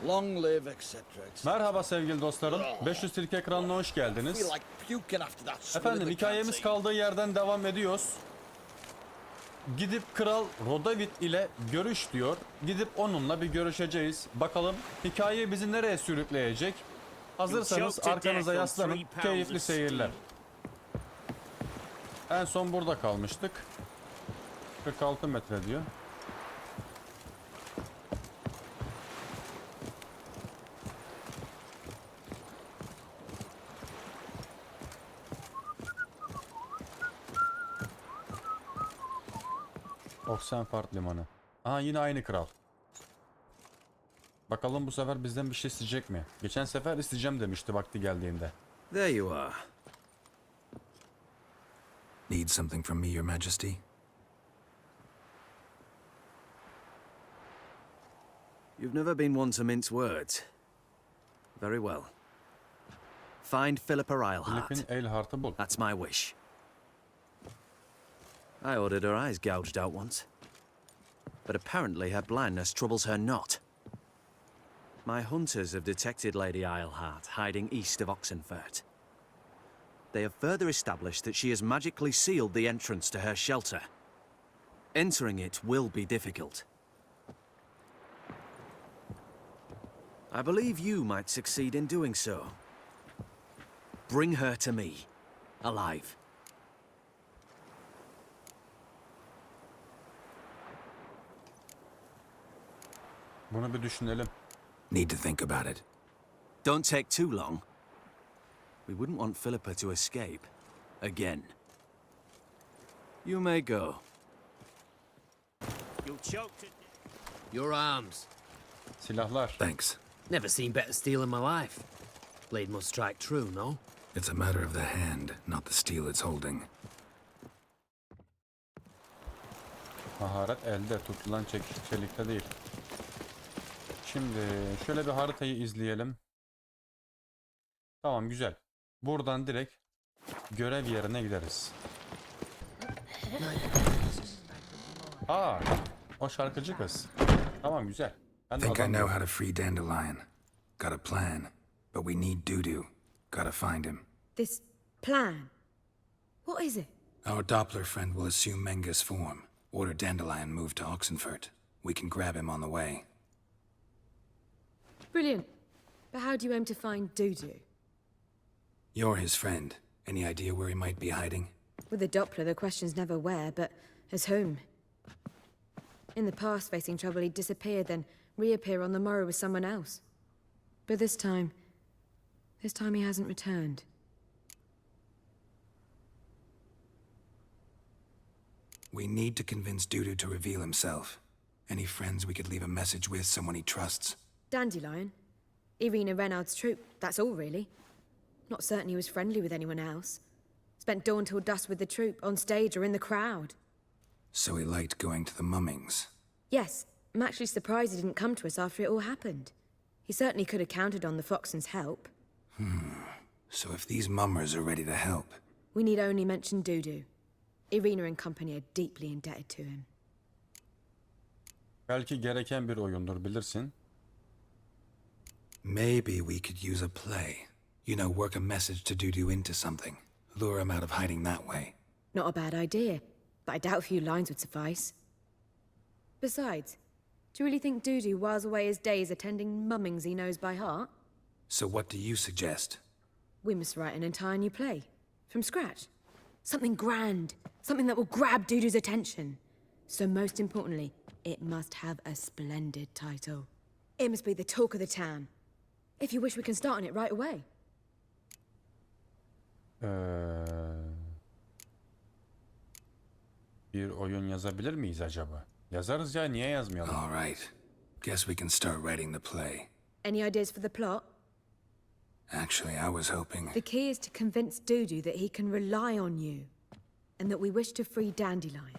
Long live etc. Merhaba sevgili dostlarım. 500 Tilki ekranına hoş geldiniz. Efendim hikayemiz kaldığı yerden devam ediyoruz. Gidip Kral Rodavid ile görüş diyor. Gidip onunla bir görüşeceğiz. Bakalım hikaye bizi nereye sürükleyecek? Hazırsanız arkanıza yaslanın. Keyifli seyirler. En son burada kalmıştık. 46 metre diyor. Oxenford Limanı. Aha yine aynı kral. Bakalım bu sefer bizden bir şey isteyecek mi? Geçen sefer isteyeceğim demişti vakti geldiğinde. There you are. Need something from me, Your Majesty? You've never been one to mince words. Very well. Find Philippa Eilhart. Philip'in Eilhart'ı bul. That's my wish. I ordered her eyes gouged out once. But apparently her blindness troubles her not. My hunters have detected Lady Eilhart hiding east of Oxenfurt. They have further established that she has magically sealed the entrance to her shelter. Entering it will be difficult. I believe you might succeed in doing so. Bring her to me, alive. Bunu bir düşünelim. Need to think about it. Don't take too long. We wouldn't want Philippa to escape. Again. You may go. You'll choke to your arms. Silahlar. Thanks. Never seen better steel in my life. Blade must strike true, no? It's a matter of the hand, not the steel it's holding. Maharet elde, tutulan çelikte değil. Şimdi şöyle bir haritayı izleyelim. Tamam güzel. Buradan direkt görev yerine gideriz. Aa, o şarkıcı kız. Tamam güzel. Ben de Think I adam know how to free Dandelion. Got a plan, but we need Dudu. Gotta find him. This plan? What is it? Our Doppler friend will assume Menga's form. Order Dandelion moved to Oxenfurt. We can grab him on the way. Brilliant. But how do you aim to find Dudu? You're his friend. Any idea where he might be hiding? With the Doppler, the question's never where, but as whom. In the past, facing trouble, he'd disappear, then reappear on the morrow with someone else. But this time he hasn't returned. We need to convince Dudu to reveal himself. Any friends we could leave a message with, someone he trusts? Dandelion? Irina Renard's troop, that's all really. Not certain he was friendly with anyone else. Spent dawn till dusk with the troop, on stage or in the crowd. So he liked going to the mummings. Yes, I'm actually surprised he didn't come to us after it all happened. He certainly could have counted on the Foxen's help. So if these mummers are ready to help... We need only mention Dudu. Irina and company are deeply indebted to him. belki gereken bir oyundur bilirsin. Maybe we could use a play. You know, work a message to Dudu into something. Lure him out of hiding that way. Not a bad idea, but I doubt a few lines would suffice. Besides, do you really think Dudu whiles away his days attending mummings he knows by heart? So what do you suggest? We must write an entire new play. From scratch. Something grand. Something that will grab Dudu's attention. So most importantly, it must have a splendid title. It must be the talk of the town. If you wish, we can start on it right away. Bir oyun yazabilir miyiz acaba? Yazarız ya, niye yazmayalım? All right. Guess we can start writing the play. Any ideas for the plot? Actually, I was hoping... The key is to convince Dudu that he can rely on you, and that we wish to free Dandelion.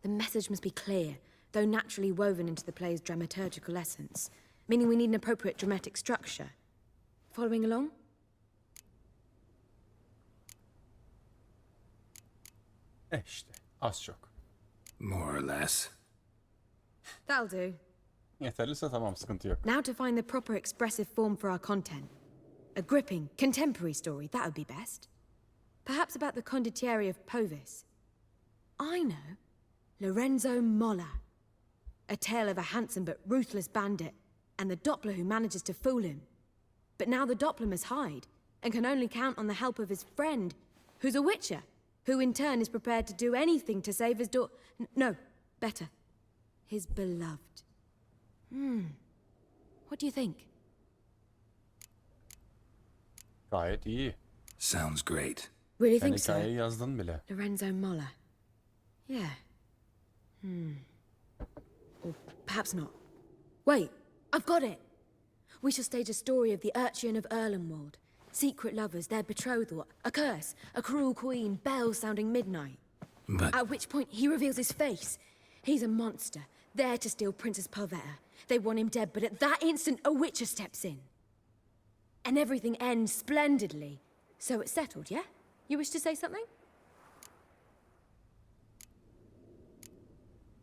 The message must be clear, though naturally woven into the play's dramaturgical essence, meaning we need an appropriate dramatic structure. Following along? İşte, az çok. More or less. That'll do. Yeterliyse tamam, sıkıntı yok. Now to find the proper expressive form for our content. A gripping, contemporary story, that would be best. Perhaps about the condottieri of Povis. I know. Lorenzo Molla. A tale of a handsome but ruthless bandit, and the Doppler who manages to fool him. But now the Doppler must hide, and can only count on the help of his friend, who's a witcher, who in turn is prepared to do anything to save his no, better. His beloved. What do you think? Gayet iyi. Sounds great. Really Sen think so? hikayeyi yazdın bile. Lorenzo Molla. Yeah. Or perhaps not. Wait, I've got it! We shall stage a story of the Urchin of Erlenwald. Secret lovers, their betrothal, a curse, a cruel queen, bells sounding midnight. But At which point he reveals his face. He's a monster, there to steal Princess Parvetta. They want him dead, but at that instant a witcher steps in. And everything ends splendidly. So it's settled, yeah? You wish to say something?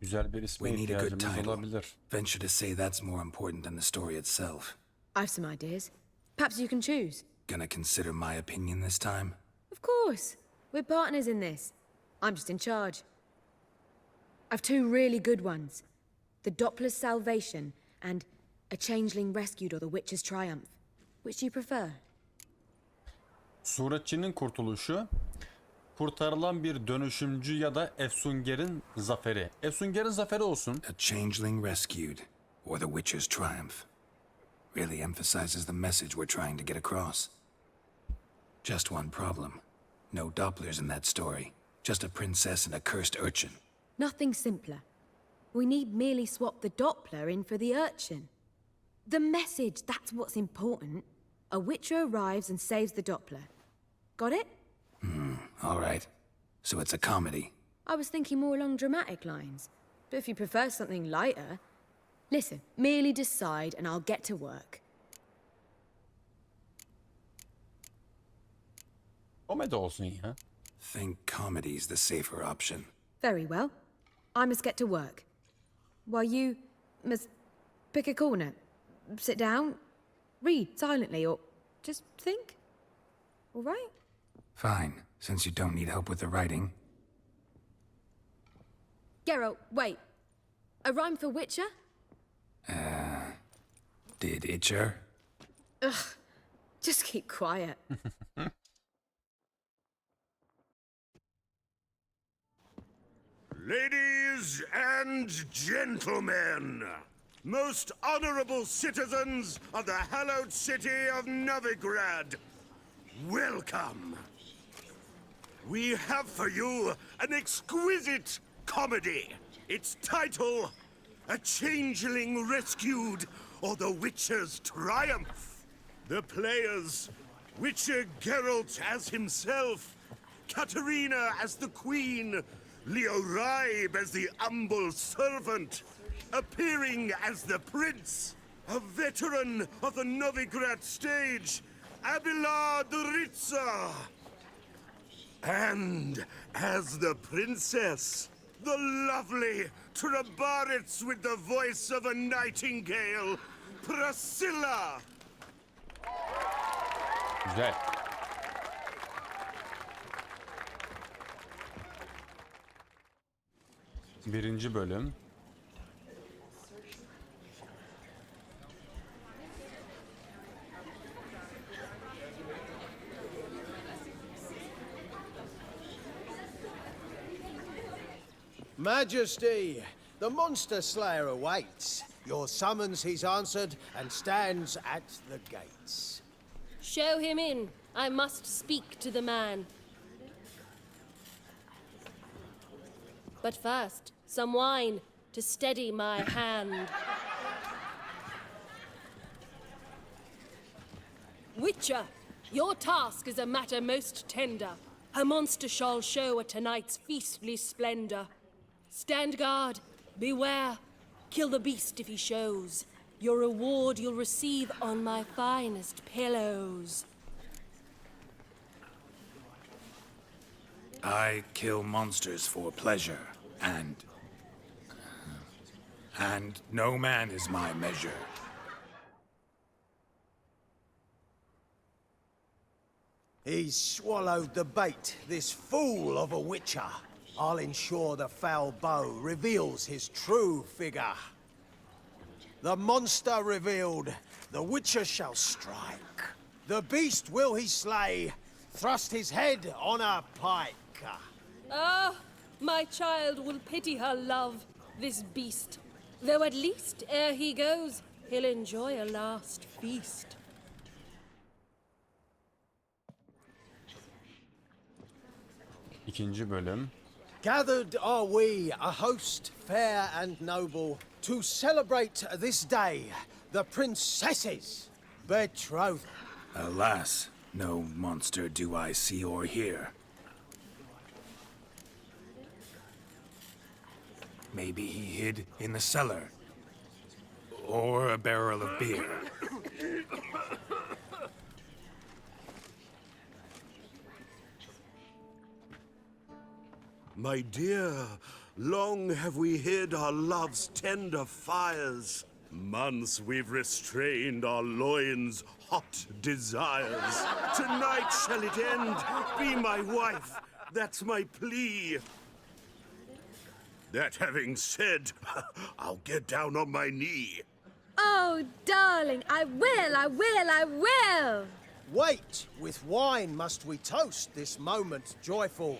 Güzel bir isme we need a good ihtiyacımız title. olabilir. Venture to say that's more important than the story itself. I've some ideas. Perhaps you can choose. Gonna consider my opinion this time? Of course. We're partners in this. I'm just in charge. I've two really good ones. The Doppler's Salvation and A Changeling Rescued or The Witcher's Triumph. Which do you prefer? Suretçinin kurtuluşu, kurtarılan bir dönüşümcü ya da Efsunger'in zaferi. Efsunger'in zaferi olsun. A Changeling Rescued, or The Witcher's Triumph. Really emphasizes the message we're trying to get across. Just one problem. No Dopplers in that story. Just a princess and a cursed urchin. Nothing simpler. We need merely swap the Doppler in for the urchin. The message, that's what's important. A witcher arrives and saves the Doppler. Got it? All right. So it's a comedy. I was thinking more along dramatic lines. But if you prefer something lighter... Listen, merely decide and I'll get to work. Komedi olsun ya. Think comedy's the safer option. Very well. I must get to work. While you must pick a corner, sit down, read silently, or just think. All right? Fine, since you don't need help with the writing. Geralt, wait. A rhyme for Witcher? Did Itcher? Just keep quiet. Ladies and gentlemen, most honorable citizens of the hallowed city of Novigrad, welcome. We have for you an exquisite comedy. Its title, A Changeling Rescued, or The Witcher's Triumph. The players, Witcher Geralt as himself, Katerina as the queen, Leo Ribe as the humble servant, appearing as the prince, a veteran of the Novigrad stage, Abelard Ritza. And as the princess, the lovely Trabaritz with the voice of a nightingale, Priscilla. Güzel. Birinci bölüm. Majesty, the monster slayer awaits. Your summons he's answered and stands at the gates. Show him in. I must speak to the man. But first, some wine to steady my hand. Witcher, your task is a matter most tender. A monster shall show at tonight's feastly splendor. Stand guard, beware, kill the beast if he shows. Your reward you'll receive on my finest pillows. I kill monsters for pleasure, and And no man is my measure. He's swallowed the bait, this fool of a witcher. I'll ensure the foul bow reveals his true figure. The monster revealed, the witcher shall strike. The beast will he slay, thrust his head on a pike. Ah, my child will pity her love, this beast. Though at least, ere he goes, he'll enjoy a last feast. İkinci bölüm. Gathered are we, a host fair and noble, to celebrate this day, the princess's betrothal. Alas, no monster do I see or hear. Maybe he hid in the cellar. Or a barrel of beer. My dear, long have we hid our love's tender fires. Months we've restrained our loins' hot desires. Tonight shall it end. Be my wife. That's my plea. That having said, I'll get down on my knee. Oh, darling, I will! Wait, with wine must we toast this moment joyful.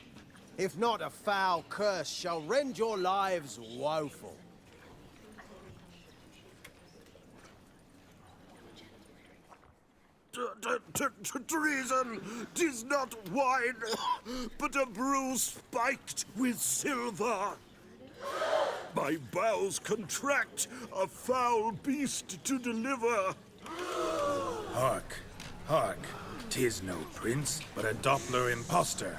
If not, a foul curse shall rend your lives woeful. Treason! 'Tis not wine, but a brew spiked with silver. My bowels contract, a foul beast to deliver. Hark, hark. 'Tis no prince, but a Doppler impostor.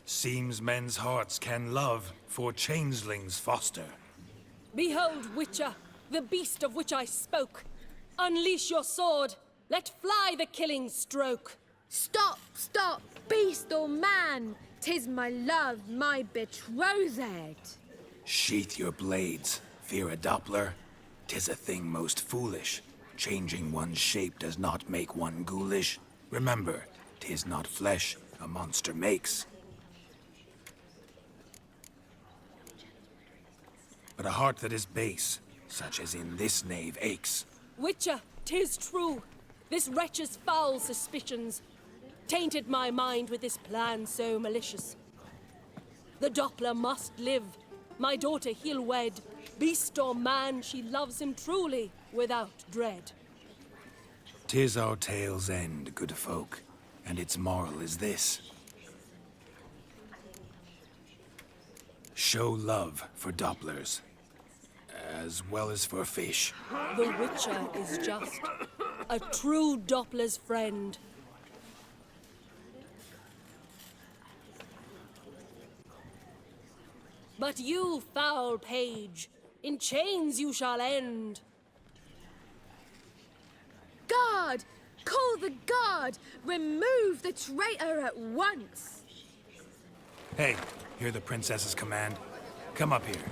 Seems men's hearts can love, for changelings foster. Behold, Witcher, the beast of which I spoke. Unleash your sword. Let fly the killing stroke. Stop, beast or man! 'Tis my love, my betrothed. Sheath your blades, fear a Doppler. 'Tis a thing most foolish. Changing one's shape does not make one ghoulish. Remember, 'tis not flesh a monster makes, but a heart that is base, such as in this knave aches. Witcher, 'tis true. This wretch's foul suspicions tainted my mind with this plan so malicious. The Doppler must live. My daughter he'll wed. Beast or man, she loves him truly, without dread. 'Tis our tale's end, good folk, and its moral is this. Show love for Dopplers, as well as for fish. The Witcher is just a true Doppler's friend. But you, foul page, in chains you shall end. Guard! Call the guard! Remove the traitor at once! Hey, hear the princess's command? Come up here.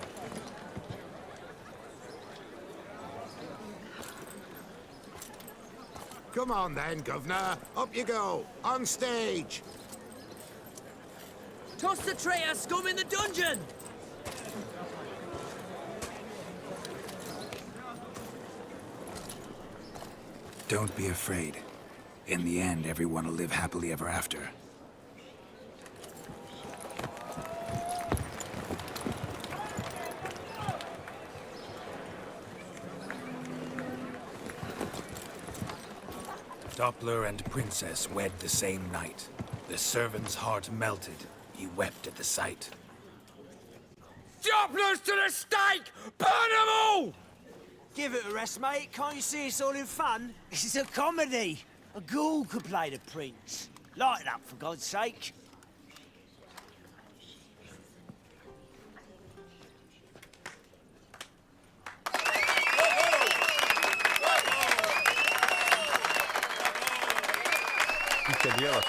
Come on then, Governor. Up you go. On stage. Toss the traitor scum in the dungeon! Don't be afraid. In the end, everyone will live happily ever after. Doppler and princess wed the same night. The servant's heart melted. He wept at the sight. Dopplers to the stake! Burn them all! Give it a rest, mate. Can't you see it's all in fun? This is a comedy. A ghoul could play the prince. Lighten up, for God's sake. İlk hediye var.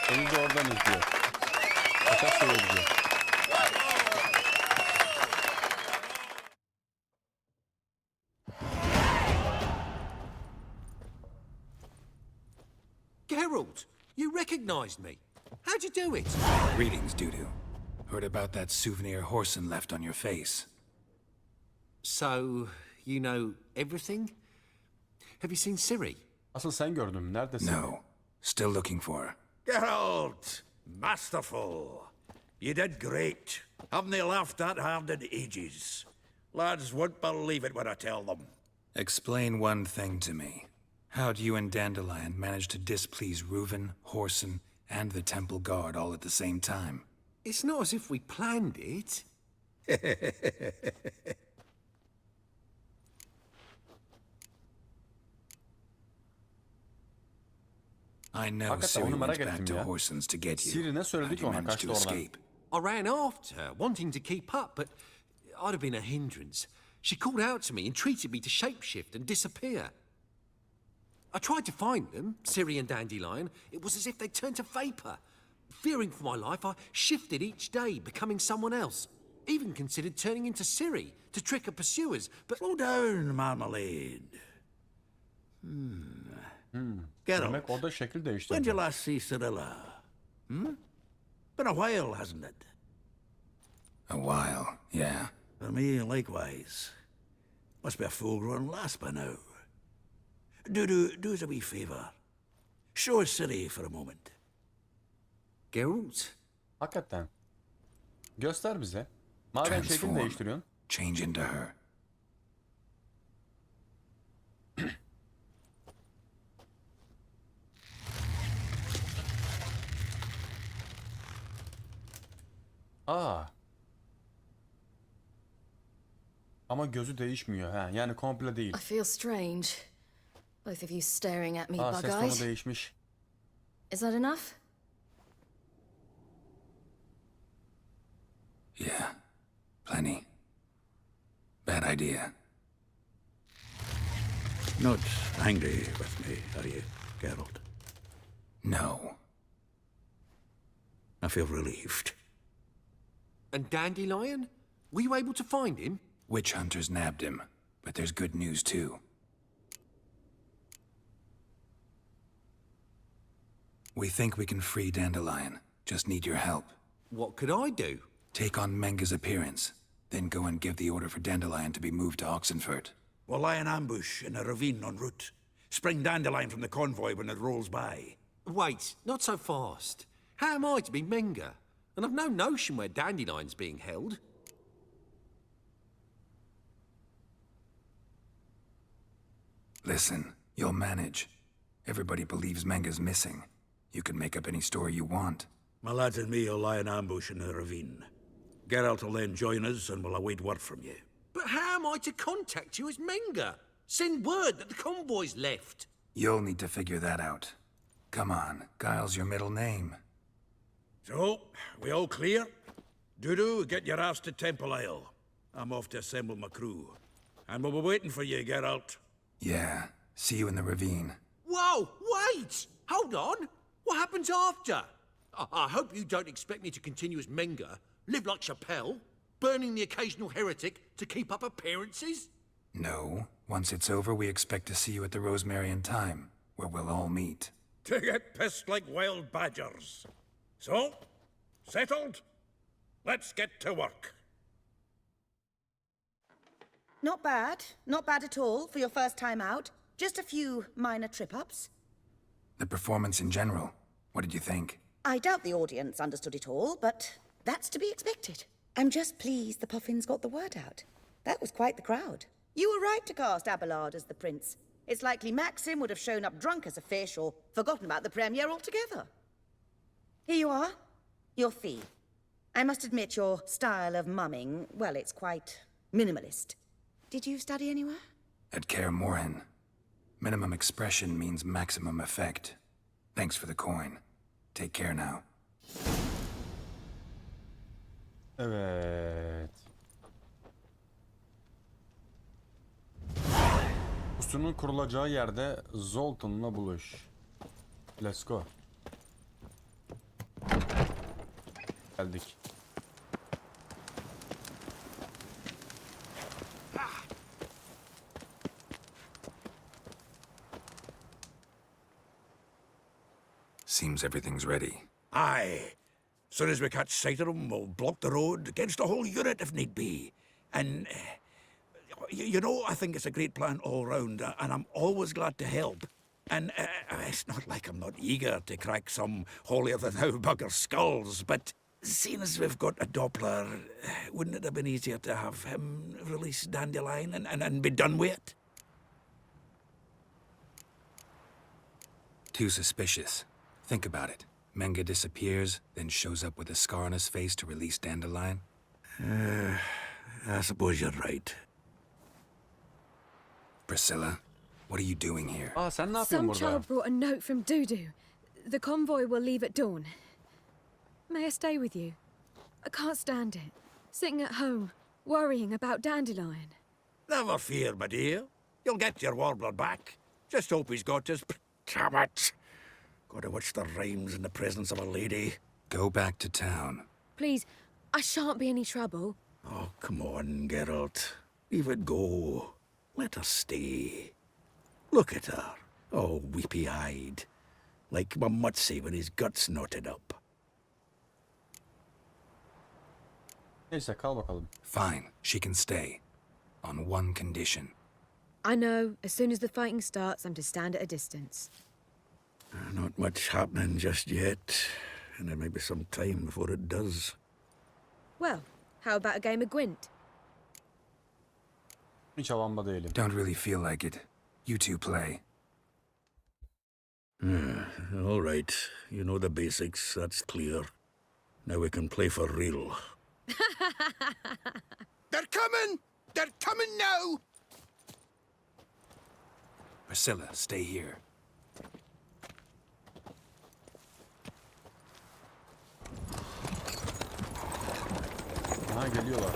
Beni de oradan izliyor. Fakat seyrediyor. Geralt, you recognized me. How'd you do it? Greetings, Dudu. Heard about that souvenir Horson left on your face. So, you know everything? Have you seen Ciri? Asıl sen gördün. Neredesin? No. Still looking for her. Geralt, masterful. You did great. Haven't they laughed that hard in ages? Lads won't believe it when I tell them. Explain one thing to me. How'd you and Dandelion manage to displease Reuven, Horson, and the Temple Guard all at the same time? It's not as if we planned it. I know Hakikaten onu Ciri merak went back ettim to ya. Horson's to get you. Ciri ne söyledi How'd ki you ona? manage Kaçtı to oradan. escape? I ran after her, wanting to keep up, but I'd have been a hindrance. She called out to me and treated me to shapeshift and disappear. I tried to find them, Ciri and Dandelion. It was as if they'd turned to vapor. Fearing for my life, I shifted each day, becoming someone else. Even considered turning into Ciri to trick her pursuers, but... Slow down, Marmalade. Geralt, Demek o da şekil when did değiştirdi. you last see Cirilla? Been a while, hasn't it? A while, yeah. For me, likewise. Must be a full-grown lass by now. Do us a wee favour. Show us Ciri for a moment. Geralt? Hakikaten. Göster bize. Madem şekil Transform. değiştiriyorsun. Change into her. Aa. Ama gözü değişmiyor ha. Yani komple değil. I feel strange. Both of you staring at me Aa, ses tonu bug-eyed. değişmiş. Is that enough? Yeah. Plenty. Bad idea. Not angry with me, are you, Geralt? No. I feel relieved. And Dandelion? Were you able to find him? Witch hunters nabbed him, but there's good news too. We think we can free Dandelion. Just need your help. What could I do? Take on Menga's appearance, then go and give the order for Dandelion to be moved to Oxenfurt. We'll lie in ambush in a ravine en route. Spring Dandelion from the convoy when it rolls by. Wait, not so fast. How am I to be Menga? And I've no notion where Dandelion's being held. Listen, you'll manage. Everybody believes Menga's missing. You can make up any story you want. My lads and me will lie in ambush in the ravine. Geralt will then join us and we'll await word from you. But how am I to contact you as Menga? Send word that the convoy's left. You'll need to figure that out. Come on, Guile's your middle name. So, we all clear? Dudu, get your ass to Temple Isle. I'm off to assemble my crew. And we'll be waiting for you, Geralt. Yeah, see you in the ravine. Whoa, wait! Hold on! What happens after? I hope you don't expect me to continue as Menga, live like Chappelle, burning the occasional heretic to keep up appearances? No, once it's over, we expect to see you at the Rosemary in Time, where we'll all meet. To get pissed like wild badgers. So, settled? Let's get to work. Not bad. Not bad at all for your first time out. Just a few minor trip-ups. The performance in general, what did you think? I doubt the audience understood it all, but that's to be expected. I'm just pleased the Puffins got the word out. That was quite the crowd. You were right to cast Abelard as the prince. It's likely Maxim would have shown up drunk as a fish or forgotten about the premiere altogether. Here you are, your fee. I must admit your style of mumming, well, it's quite minimalist. Did you study anywhere? At Kaer Morhen. Minimum expression means maximum effect. Thanks for the coin. Take care now. Evet. Pusunun kurulacağı yerde Zoltan'la buluş. Let's go. Geldik. Seems everything's ready. Aye. Soon as we catch sight of them, we'll block the road against a whole unit if need be. And, you know, I think it's a great plan all round, and I'm always glad to help. And it's not like I'm not eager to crack some holier-than-thou bugger's skulls, but seeing as we've got a Doppler, wouldn't it have been easier to have him release Dandelion and be done with it? Too suspicious. Think about it. Menga disappears, then shows up with a scar on his face to release Dandelion. I suppose you're right. Priscilla, what are you doing here? Aa sen ne yapıyorsun Some burada? child brought a note from Dudu. The convoy will leave at dawn. May I stay with you? I can't stand it. Sitting at home, worrying about Dandelion. Never fear, my dear. You'll get your warbler back. Just hope he's got his... Damn it! Gotta watch the rhymes in the presence of a lady. Go back to town. Please, I shan't be any trouble. Oh, come on, Geralt. Leave it go. Let her stay. Look at her, all weepy-eyed. Like Mamutsi when his guts knotted up. Neyse kal bakalım. Fine, she can stay. On one condition. I know, as soon as the fighting starts, I'm to stand at a distance. Not much happening just yet, and there may be some time before it does. Well, how about a game of Gwent? Hiç havamda değilim. Don't really feel like it. You two play. All right, you know the basics, that's clear. Now we can play for real. They're coming! They're coming now! Priscilla, stay here. Ha geliyorlar.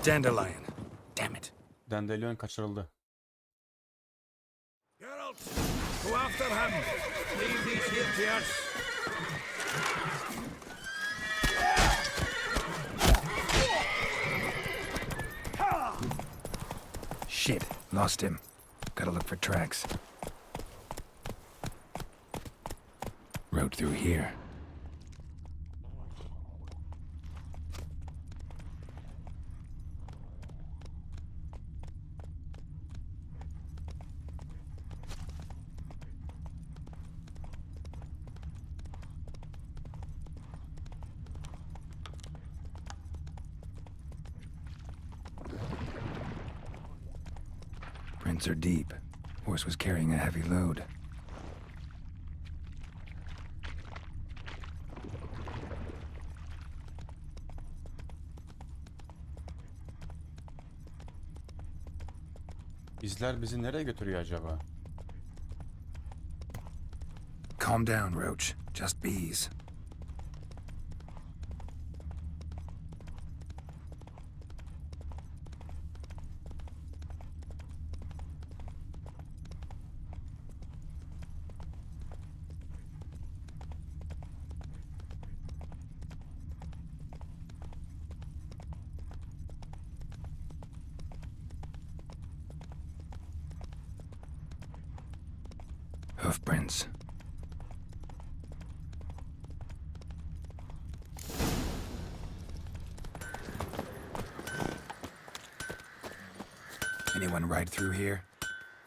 Dandelion. Damn it. Dandelion kaçırıldı. Geralt, go after him. Leave these here to us. Shit, lost him. Gotta look for tracks. Road through here. Prints are deep. Horse was carrying a heavy load. İzler bizi nereye götürüyor acaba? Calm down, Roach. Just bees. Hoofprints. Anyone ride through here?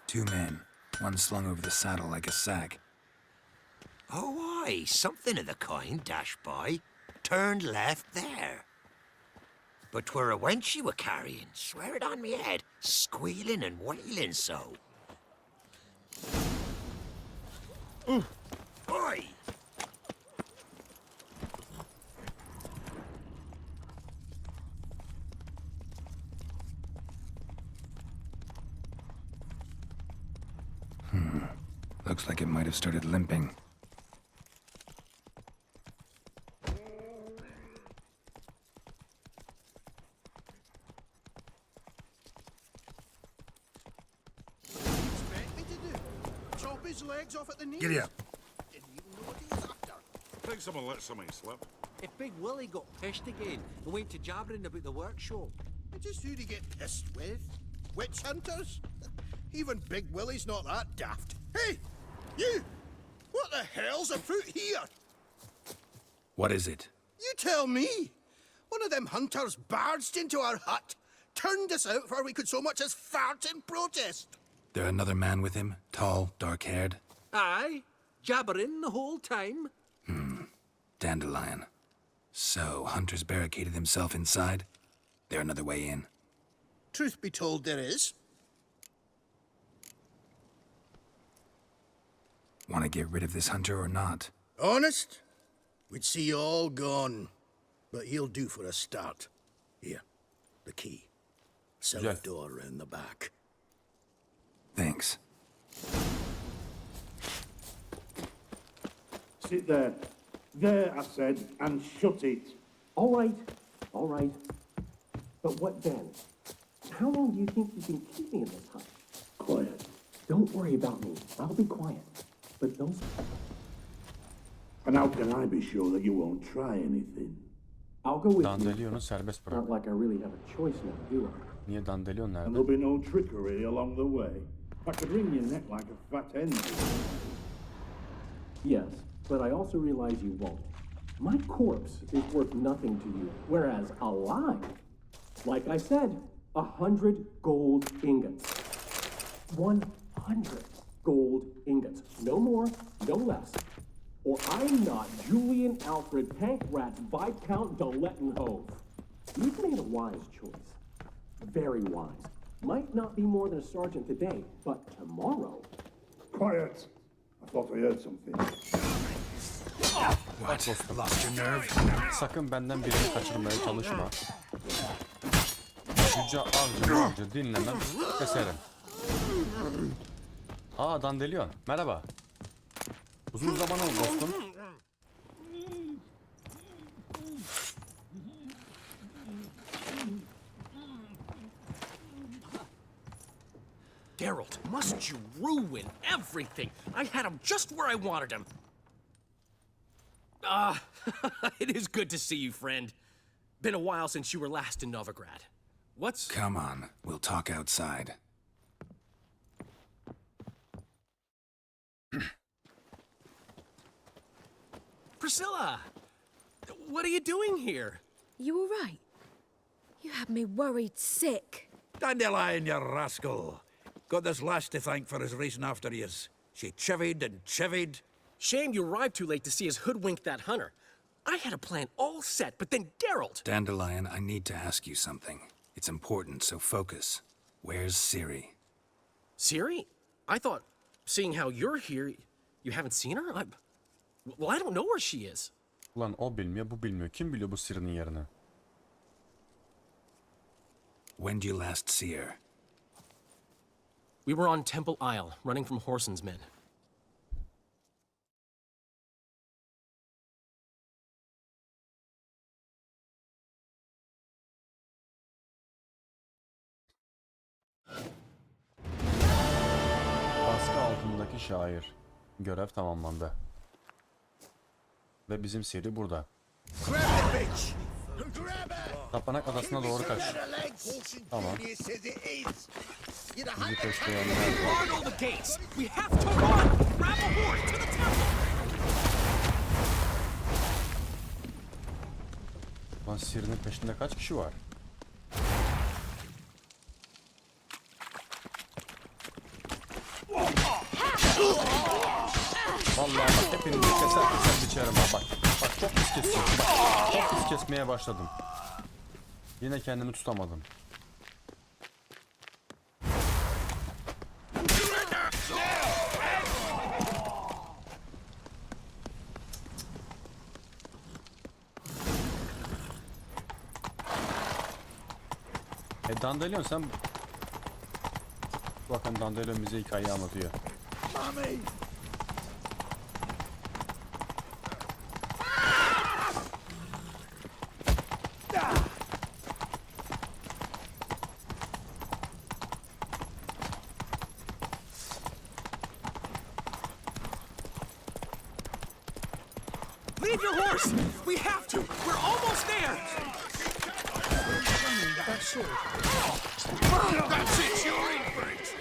2 men. one slung over the saddle like a sack. Oh, aye, something of the kind dashed by. Turned left there. But 'twere a wench you were carrying, swear it on me head, squealing and wailing so. Oi! Looks like it might have started limping. Chop his legs off at the knees. Giddy up. Didn't even know what he was after. I think someone let something slip. If Big Willie got pissed again and went to jabbering about the workshop. Just who to get pissed with? Witch hunters? Even Big Willie's not that daft. Hey, you! What the hell's afoot here? What is it? You tell me. One of them hunters barged into our hut, turned us out before we could so much as fart in protest. There another man with him? Tall, dark-haired? Aye, jabbering the whole time. Dandelion. So, Hunter's barricaded himself inside? There another way in? Truth be told, there is. Want to get rid of this hunter or not? Honest? We'd see you all gone. But he'll do for a start. Here, the key. Cellar door round the back. Thanks. Sit there. There, I said, and shut it. All right. But what then? How long do you think you can keep me in this hut? Quiet. Don't worry about me. I'll be quiet. But those... And how can I be sure that you won't try anything? I'll go with Dandelion'u serbest bırak. Not like I really have a choice now, do I? Niye Dandelion And nerede? there'll be no trickery along the way. I could wring your neck like a fat hen. Yes, but I also realize you won't. My corpse is worth nothing to you, whereas alive, like I said, 100 gold ingots. 100 gold ingots. No more, no less. Or I'm not Julian Alfred Pankratz Viscount de Lettenhove. You've made a wise choice. Very wise. Might not be more than a sergeant today, but tomorrow... Quiet! I thought I heard something. What? Lost your nerve? Sakın benden birini kaçırmaya çalışma. Yüce avcı dinlemem, keserim. Aa Dandelion, merhaba. Uzun zaman oldu dostum. Geralt, must you ruin everything? I had him just where I wanted him. It is good to see you, friend. Been a while since you were last in Novigrad. What's... Come on, we'll talk outside. Priscilla! What are you doing here? You all right? You had me worried sick. Dandelion, you rascal. Got this lass to thank for his racing after yous. She chivied and chivied. Shame you arrived too late to see us hoodwink that hunter. I had a plan all set, but then Geralt... Dandelion, I need to ask you something. It's important, so focus. Where's Ciri? Ciri? I thought, seeing how you're here, you haven't seen her? Well, I don't know where she is. Ulan o bilmiyor, bu bilmiyor. Kim biliyor bu Ciri'nin yerini? When did you last see her? We were on Temple Isle, running from Whoreson's men. Baskı altındaki şair. Görev tamamlandı. Ve bizim Ciri burada. Tapınak adasına doğru kaç. Tamam. Bizi peşleyenler var. Guard all the gates! We have to run! Grab a horse to the temple! Lan Ciri'nin peşinde kaç kişi var? Vallahi bak hepinizi keser biçerim ha bak. Bak çok pis kesiyorum. Bak, çok pis kesmeye başladım. Yine kendimi tutamadım. Dandelion sen... Bakın Dandelion bize hikayeyi anlatıyor. Leave your horse! We have to! We're almost there! That's it, you're in for it!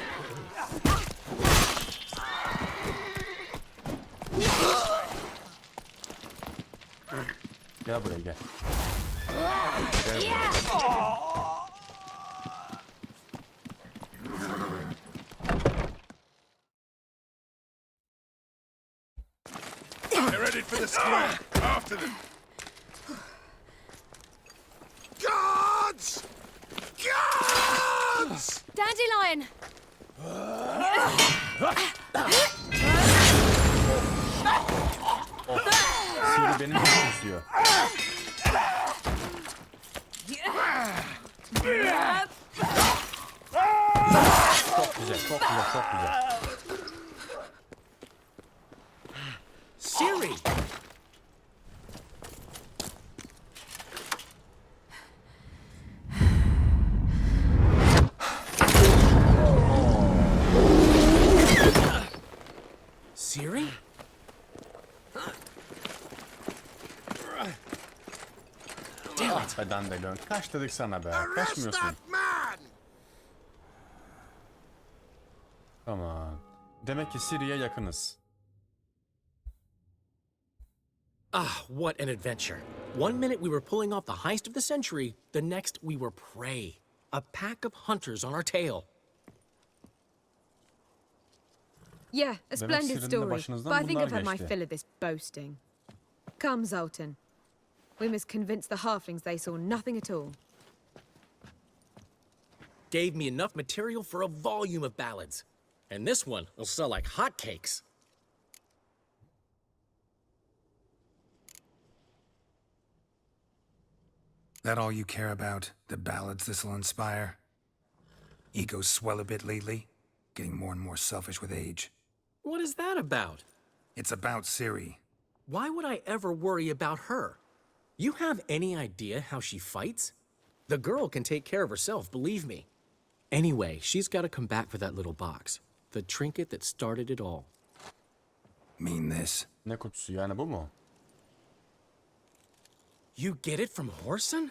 Gel buraya gel. They're headed for the square. After them. Guards! Guards! Dandelion! Siri benim için istiyor. Çok güzel, çok güzel, çok güzel. Ciri! Ciri? Ah be Dandelion, kaç dedik sana be, kaçmıyorsun. Tamam. Demek ki Ciri'ye yakınız. Ah, what an adventure. One minute we were pulling off the heist of the century, the next we were prey. A pack of hunters on our tail. Yeah, a splendid Ciri'nin de story, başınızdan but I think bunlar I've had my geçti. fill of this boasting. Come, Zoltan. We must convince the halflings they saw nothing at all. Gave me enough material for a volume of ballads. And this one will sell like hotcakes. That all you care about? The ballads this'll inspire? Egos swell a bit lately? Getting more and more selfish with age. What is that about? It's about Ciri. Why would I ever worry about her? You have any idea how she fights? The girl can take care of herself, believe me. Anyway, she's got to come back for that little box. The trinket that started it all. Mean this? Ne kutusu yani bu mu? You get it from Horson?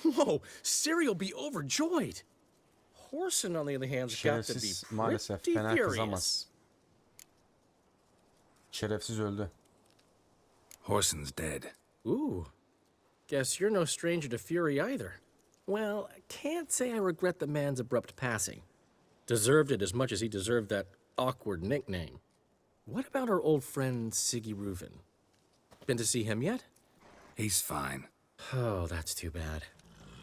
Whoa, Ciri'll be overjoyed. Horson, on the other hand, has got to be Şerefsiz maalesef pretty fena furious. kızamaz. Şerefsiz öldü. Horson's dead. Ooh, guess you're no stranger to fury either. Well, I can't say I regret the man's abrupt passing. Deserved it as much as he deserved that awkward nickname. What about our old friend Siggy Reuven? Been to see him yet? He's fine. Oh, that's too bad.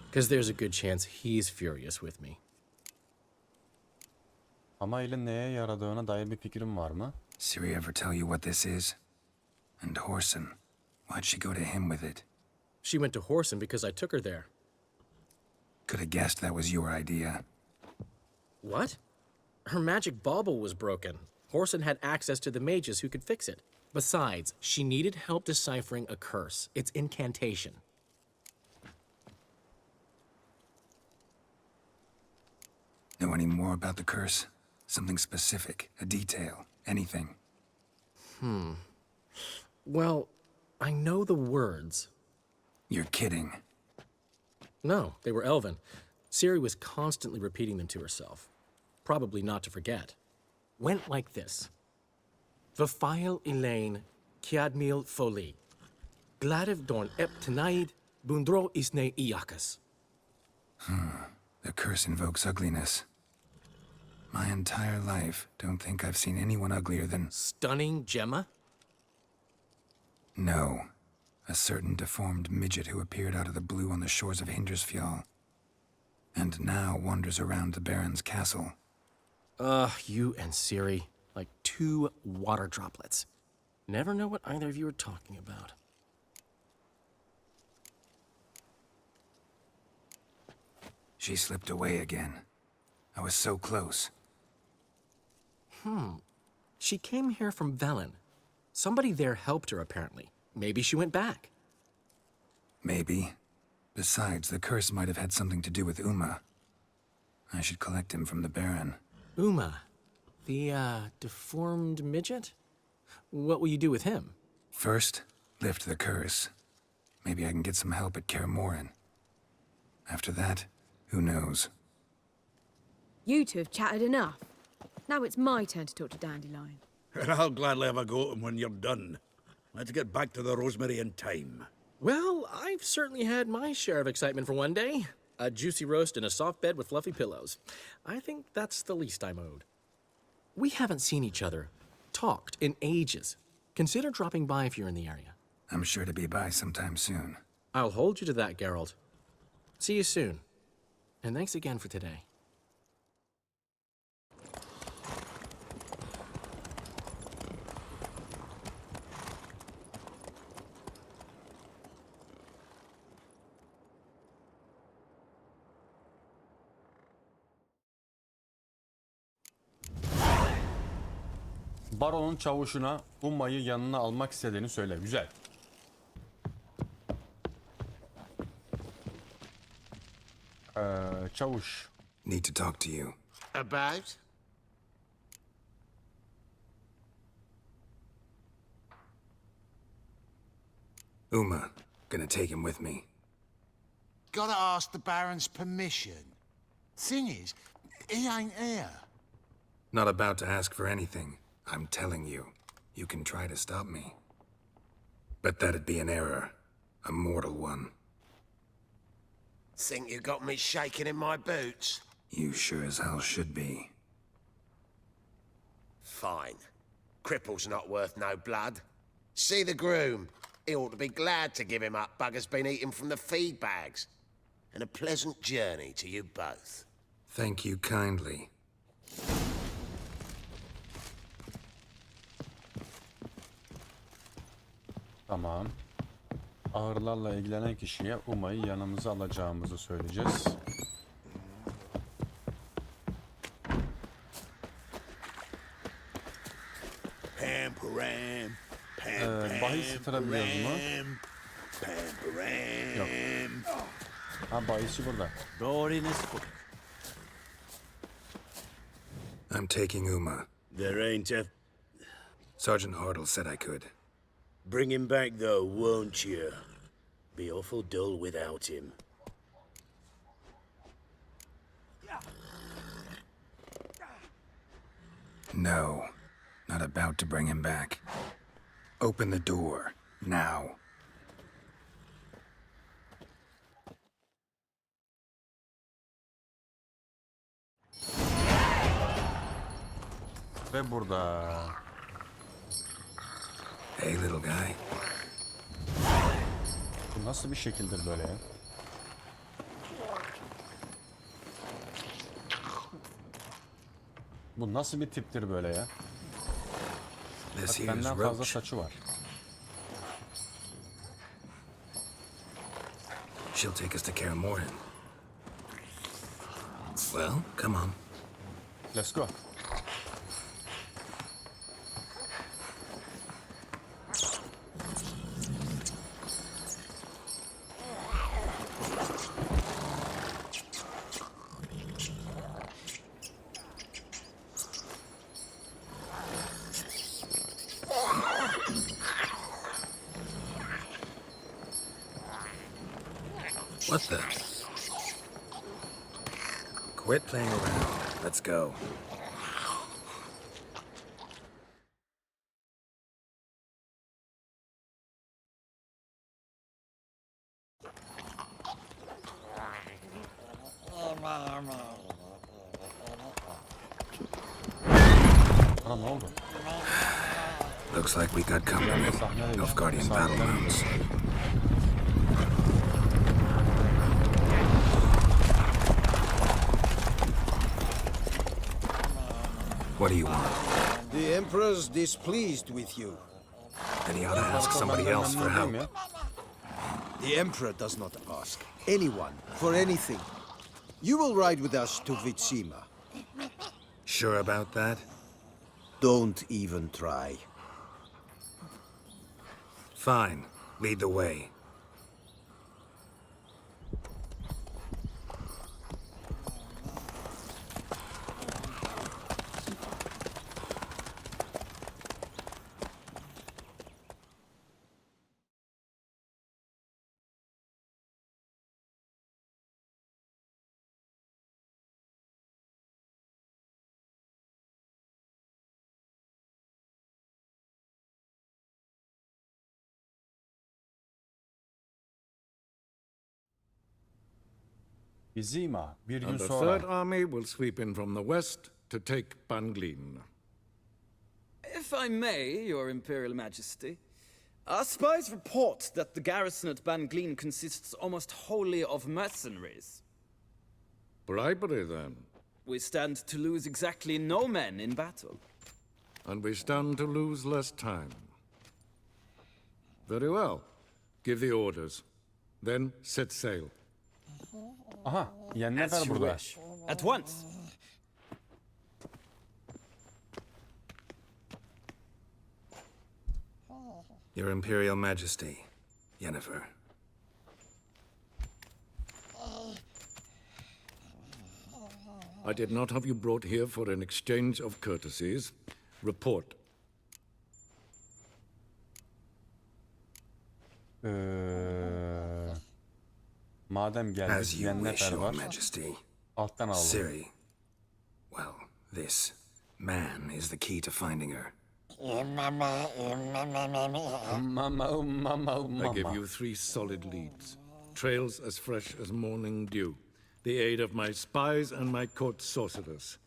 Because there's a good chance he's furious with me. Ama elin neye yaradığına dair bir fikrim var mı? Ciri ever tell you what this is? And Horson, why'd she go to him with it? She went to Horson because I took her there. Could have guessed that was your idea. What? Her magic bauble was broken. Horson had access to the mages who could fix it. Besides, she needed help deciphering a curse. Its incantation. Know any more about the curse? Something specific, a detail, anything? Well, I know the words. You're kidding. No, they were Elven. Ciri was constantly repeating them to herself. Probably not to forget. Went like this. Vafile Elaine, Kiadmil Foli. Gladev Dorn Ep Tenaid, Bundro Isne Iakas. The curse invokes ugliness. My entire life, don't think I've seen anyone uglier than... Stunning Gemma? No. A certain deformed midget who appeared out of the blue on the shores of Hindersfjall. And now wanders around the Baron's castle. You and Ciri, like two water droplets. Never know what either of you are talking about. She slipped away again. I was so close. She came here from Velen. Somebody there helped her, apparently. Maybe she went back. Maybe. Besides, the curse might have had something to do with Uma. I should collect him from the Baron. Uma, the, deformed midget? What will you do with him? First, lift the curse. Maybe I can get some help at Kaer Morhen. After that, who knows? You two have chatted enough. Now it's my turn to talk to Dandelion. And I'll gladly have a go at him when you're done. Let's get back to the rosemary in time. Well, I've certainly had my share of excitement for one day. A juicy roast in a soft bed with fluffy pillows. I think that's the least I'm owed. We haven't seen each other, talked in ages. Consider dropping by if you're in the area. I'm sure to be by sometime soon. I'll hold you to that, Geralt. See you soon. And thanks again for today. Baron'un çavuşuna Uma'yı yanına almak istediğini söyle. Güzel. Çavuş. Need to talk to you. About? Uma. Gonna take him with me. Gotta ask the Baron's permission. Thing is, he ain't here. Not about to ask for anything. I'm telling you. You can try to stop me. But that'd be an error. A mortal one. Think you got me shaking in my boots? You sure as hell should be. Fine. Cripple's not worth no blood. See the groom. He ought to be glad to give him up. Bugger's been eating from the feed bags. And a pleasant journey to you both. Thank you kindly. Tamam. Ağırlarla ilgilenen kişiye Uma'yı yanımıza alacağımızı söyleyeceğiz. Bahis yatırabiliyoruz mu? Yok. Ha, bahisi burada. I'm taking Uma. There ain't a... Sergeant Hartle said I could. Bring him back, though, won't you? Be awful dull without him. No. Not about to bring him back. Open the door. Now. Ve burada. Hey, little guy. Bu nasıl bir şekildir böyle ya? Bu nasıl bir tiptir böyle ya? This Bak, here's benden fazla Roach. saçı var. She'll take us to Kaer Morhen. Well, come on. Let's go. What the? Quit playing around. Let's go. Ana ne oldu? Looks like we got company. Nilfgaardian battle mounts. What do you want? The Emperor's displeased with you. Then he ought to ask somebody else for help. The Emperor does not ask anyone for anything. You will ride with us to Vitsima. Sure about that? Don't even try. Fine. Lead the way. Vizima, bir gün And the sonra. Third Army will sweep in from the west to take Banglin. If I may, Your Imperial Majesty, our spies report that the garrison at Banglin consists almost wholly of mercenaries. Bribery, then. We stand to lose exactly no men in battle. And we stand to lose less time. Very well. Give the orders. Then set sail. Aha, yenneler As you burada. wish. At once. Your Imperial Majesty, Yennefer. I did not have you brought here for an exchange of courtesies. Report. Madem geldik, As you wish, yenneler Your var. Majesty. Alttan aldım. Ciri. Well, this man is the key to finding her. Mama, I give you 3 solid leads. Trails as fresh as morning dew. The aid of my spies and my court sorcerers.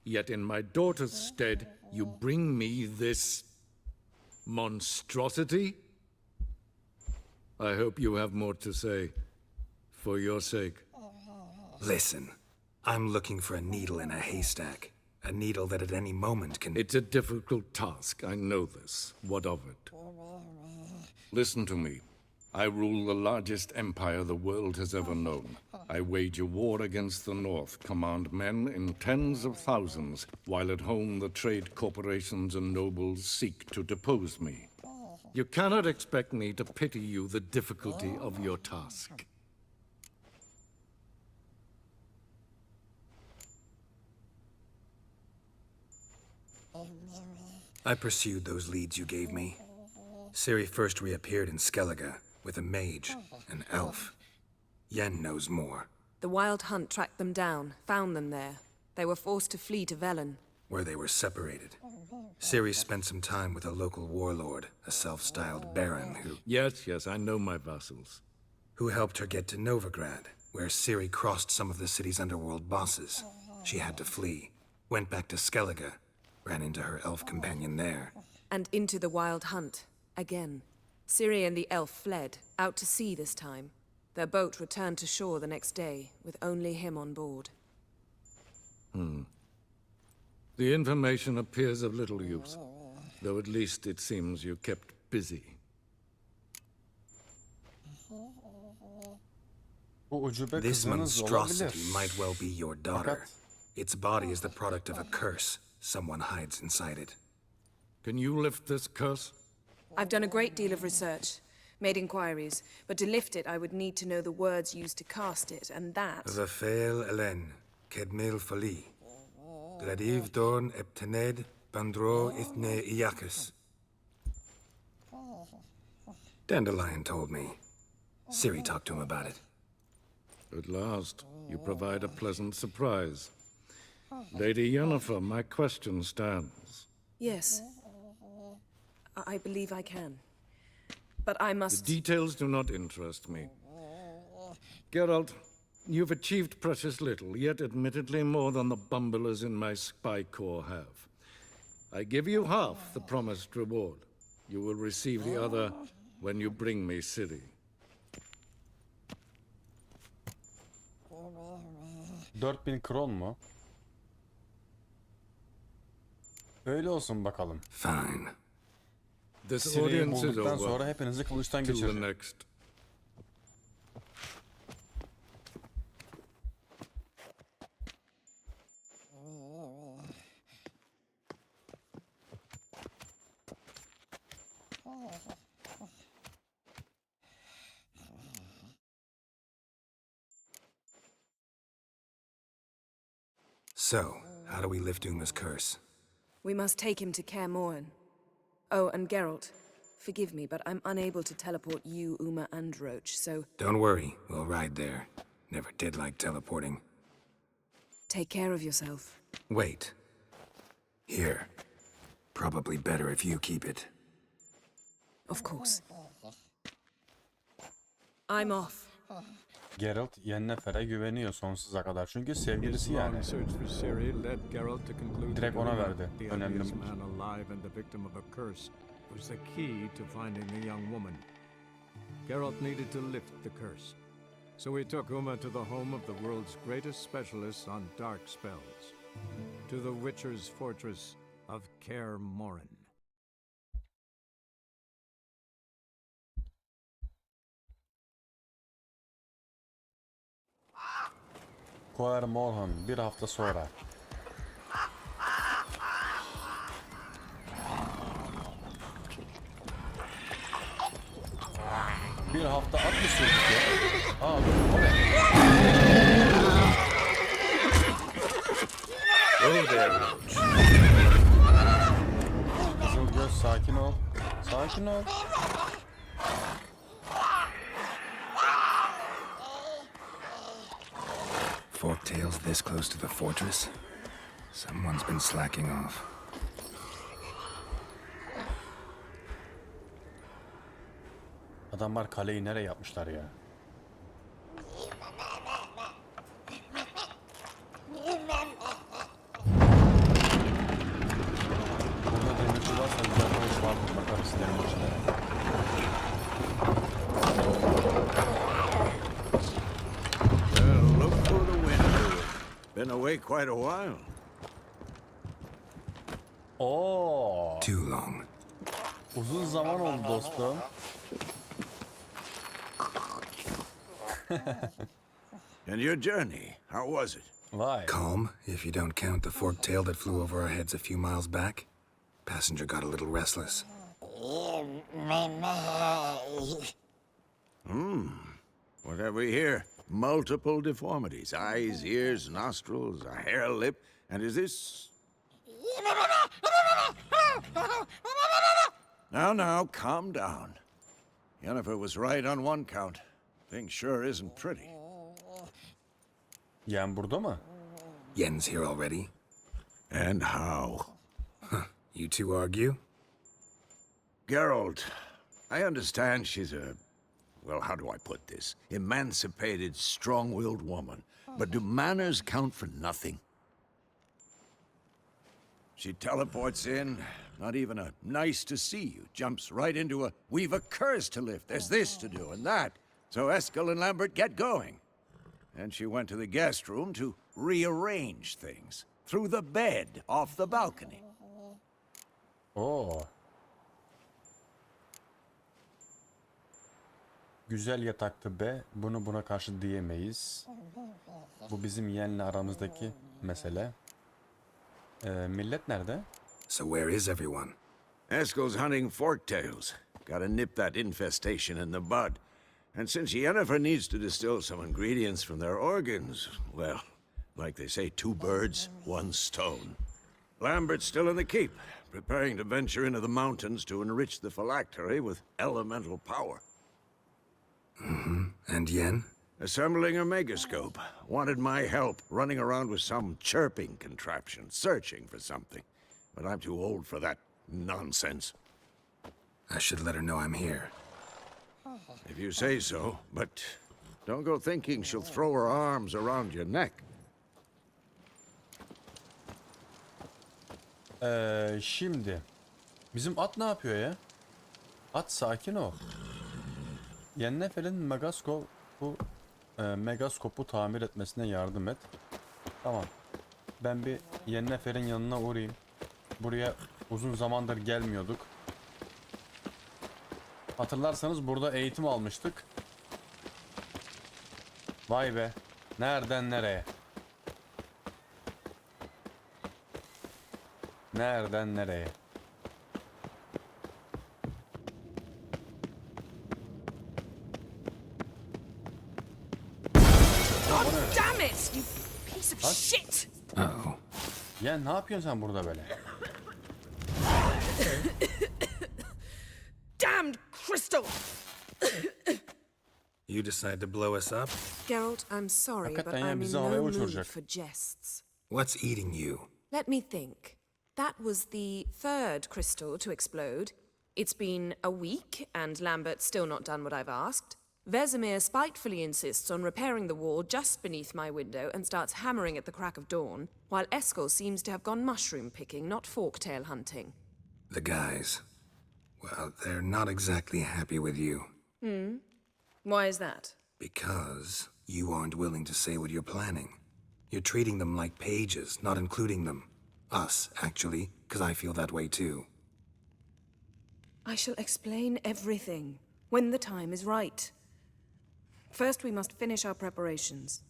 Yet in my daughter's stead, you bring me this monstrosity? I hope you have more to say. For your sake. Listen, I'm looking for a needle in a haystack. A needle that at any moment can... It's a difficult task, I know this. What of it? Listen to me. I rule the largest empire the world has ever known. I wage a war against the North, command men in tens of thousands, while at home the trade corporations and nobles seek to depose me. You cannot expect me to pity you the difficulty of your task. I pursued those leads you gave me. Ciri first reappeared in Skellige with a mage, an elf. Yen knows more. The Wild Hunt tracked them down, found them there. They were forced to flee to Velen. Where they were separated. Ciri spent some time with a local warlord, a self-styled baron who... Yes, I know my vassals. Who helped her get to Novigrad, where Ciri crossed some of the city's underworld bosses. She had to flee, went back to Skellige, ran into her elf companion there. And into the Wild Hunt, again. Ciri and the elf fled, out to sea this time. Their boat returned to shore the next day, with only him on board. The information appears of little use, though at least it seems you kept busy. This monstrosity might well be your daughter. Its body is the product of a curse. Someone hides inside it. Can you lift this curse? I've done a great deal of research, made inquiries, but to lift it I would need to know the words used to cast it, and that... Vafel Elen, Kedmil Fali. Gladiv Dorn Eptened, Bandro Ithne Iacus. Dandelion told me. Ciri talked to him about it. At last, you provide a pleasant surprise. Lady Yennefer, my question stands. Yes. I believe I can. But I must... The details do not interest me. Geralt, you've achieved precious little, yet admittedly more than the bumblers in my spy corps have. I give you half the promised reward. You will receive the other when you bring me Ciri. 4000 kron mu? Öyle olsun bakalım. Fine. This Ciri'yi audience is bulduktan over. sonra hepinizi kılıçtan Till the geçireceğim. next. So, how do we lift Uma's curse? We must take him to Kaer Morhen. Oh, and Geralt, forgive me, but I'm unable to teleport you, Uma, and Roach, so Don't worry, we'll ride there. Never did like teleporting. take care of yourself. Wait. Here. Probably better if you keep it. Of course. I'm off. Geralt Yennefer'e güveniyor sonsuza kadar çünkü sevgilisi yani. Direkt ona verdi. Önemli. Man alive and the victim of a curse was the key to finding the young woman. Geralt needed to lift the curse, so he took Uma to the home of the world's greatest specialists on dark spells, to the Witcher's fortress of Kaer Morhen. Kaer Morhen bir hafta sonra. Bir hafta at mı sürdük ya? Aa dur, o ne? Kızılgöz sakin ol. Sakin ol. Forktail's this close to the fortress? Someone's been slacking off. Adamlar kaleyi nereye yapmışlar ya? Burada demirci varsa güzel bir iş var. Bakarız demircilere. Well, look for the window. Been away quite a while. Oo. Too long. Uzun zaman oldu dostum. And your journey, how was it? Vay. Calm, if you don't count the forktail that flew over our heads a few miles back. Passenger got a little restless. What have we here? Multiple deformities. Eyes, ears, nostrils, a hair lip. And is this... Now, calm down. Yennefer was right on one count. Thing sure isn't pretty. Yen burada mı? Yen's here already. And how? You two argue? Geralt, I understand she's a... Well, how do I put this? Emancipated, strong-willed woman. But do manners count for nothing? She teleports in, not even a nice to see you, jumps right into a we've a curse to lift, there's this to do and that. So Eskel and Lambert get going. And she went to the guest room to rearrange things. Through the bed, off the balcony. Oo. Güzel yataktı be. Bunu buna karşı diyemeyiz. Bu bizim yeğenle aramızdaki mesele. Millet nerede? So where is everyone? Eskel's hunting forktails. Gotta nip that infestation in the bud. And since Yennefer needs to distill some ingredients from their organs, well, like they say, 2 birds, 1 stone. Lambert's still in the keep, preparing to venture into the mountains to enrich the phylactery with elemental power. And Yen? Assembling a megascope. Wanted my help running around with some chirping contraption, searching for something. But I'm too old for that nonsense. I should let her know I'm here. If you say so, but don't go thinking she'll throw her arms around your neck. Şimdi bizim at ne yapıyor ya? At sakin ol. Yennefer'in megaskopu tamir etmesine yardım et. Tamam. Ben bir Yennefer'in yanına uğrayayım. Buraya uzun zamandır gelmiyorduk. Hatırlarsanız burada eğitim almıştık. Vay be. Nereden nereye? Nereden nereye? God damn it, you piece of Huh? shit! Uh-oh. Ya ne yapıyorsun sen burada böyle? Damned crystal! You decide to blow us up? Geralt, I'm sorry, but Hakikaten ya, I'm in bizi havaya no mood uçuracak. for jests. What's eating you? Let me think. That was the third crystal to explode. It's been a week, and Lambert's still not done what I've asked. Vesemir spitefully insists on repairing the wall just beneath my window and starts hammering at the crack of dawn, while Eskel seems to have gone mushroom picking, not forktail hunting. The guys. Well, they're not exactly happy with you. Why is that? Because you aren't willing to say what you're planning. You're treating them like pages, not including them. Us, actually, because I feel that way too. I shall explain everything when the time is right. First, we must finish our preparations.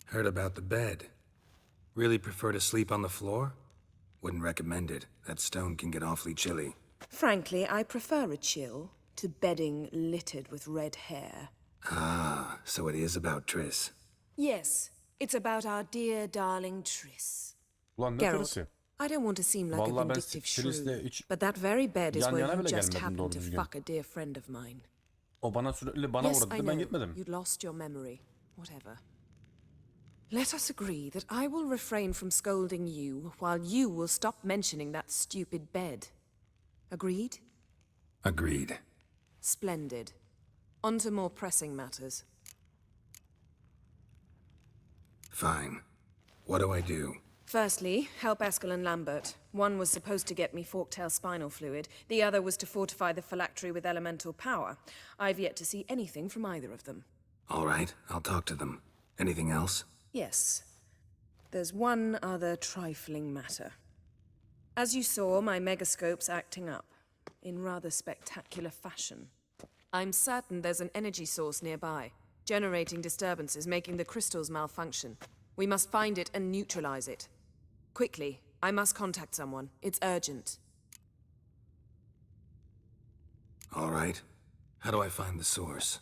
Heard about the bed. Really prefer to sleep on the floor? Wouldn't recommend it. That stone can get awfully chilly. Frankly, I prefer a chill to bedding littered with red hair. Ah, so it is about Triss. Yes, it's about our dear darling Triss. Ulan ne Geralt, karısı? I don't want to seem like a Vallahi ben vindictive Triss'le shrew, hiç but that very bed is yan where yana you bile just gelmedim happened doğru to düzgün. fuck a dear friend of mine. O bana sürekli bana Yes, vurdu I dedi, ben know. gitmedim. You'd lost your memory. Whatever. Let us agree that I will refrain from scolding you while you will stop mentioning that stupid bed. Agreed? Agreed. Splendid. On to more pressing matters. Fine. What do I do? Firstly, help Eskel and Lambert. One was supposed to get me forktail spinal fluid. The other was to fortify the phylactery with elemental power. I've yet to see anything from either of them. All right, I'll talk to them. Anything else? Yes. There's one other trifling matter. As you saw, my megascope's acting up, in rather spectacular fashion. I'm certain there's an energy source nearby, generating disturbances, making the crystals malfunction. We must find it and neutralize it. Quickly, I must contact someone. It's urgent. All right. How do I find the source?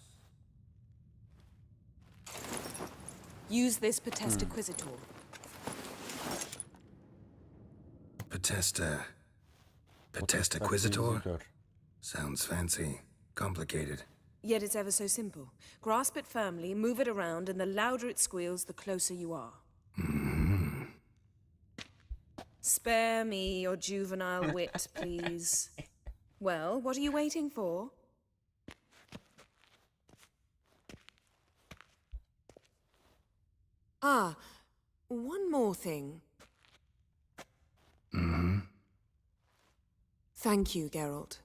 Use this Potestaquizitor. Potestaquizitor? Sounds fancy. Complicated. Yet it's ever so simple. Grasp it firmly, move it around, and the louder it squeals, the closer you are. Spare me your juvenile wit, please. Well, what are you waiting for? Ah, one more thing. Thank you, Geralt.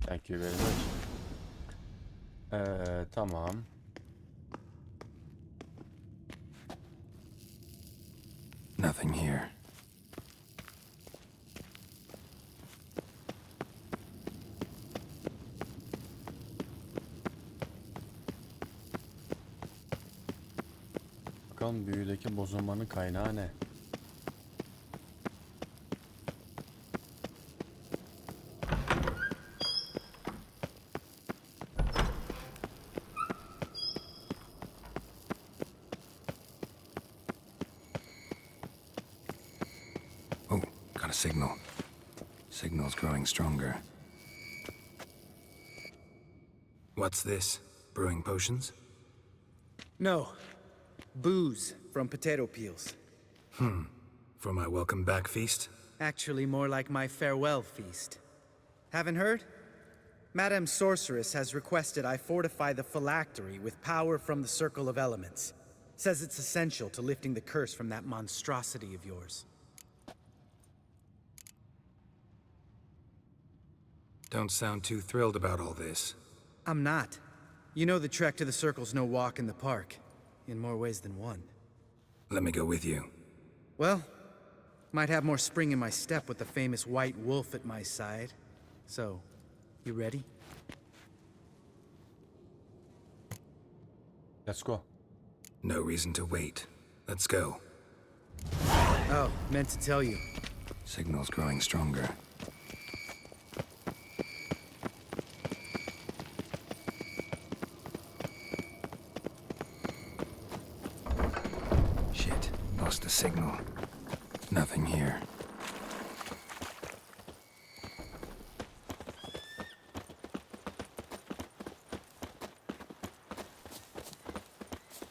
Thank you very much. Tamam. Nothing here. Bakalım büyüdeki bozulmanın kaynağı ne? Oh, got a signal. Signal's growing stronger. What's this? Brewing potions? No. Booze from potato peels. For my welcome back feast? Actually, more like my farewell feast. Haven't heard? Madame Sorceress has requested I fortify the phylactery with power from the Circle of Elements. Says it's essential to lifting the curse from that monstrosity of yours. Don't sound too thrilled about all this. I'm not. You know the trek to the Circle's no walk in the park. In more ways than one. Let me go with you. Well, might have more spring in my step with the famous white wolf at my side. So, you ready? Let's go. No reason to wait. Let's go. Oh, meant to tell you. Signal's growing stronger. Shit, lost the signal. Nothing here.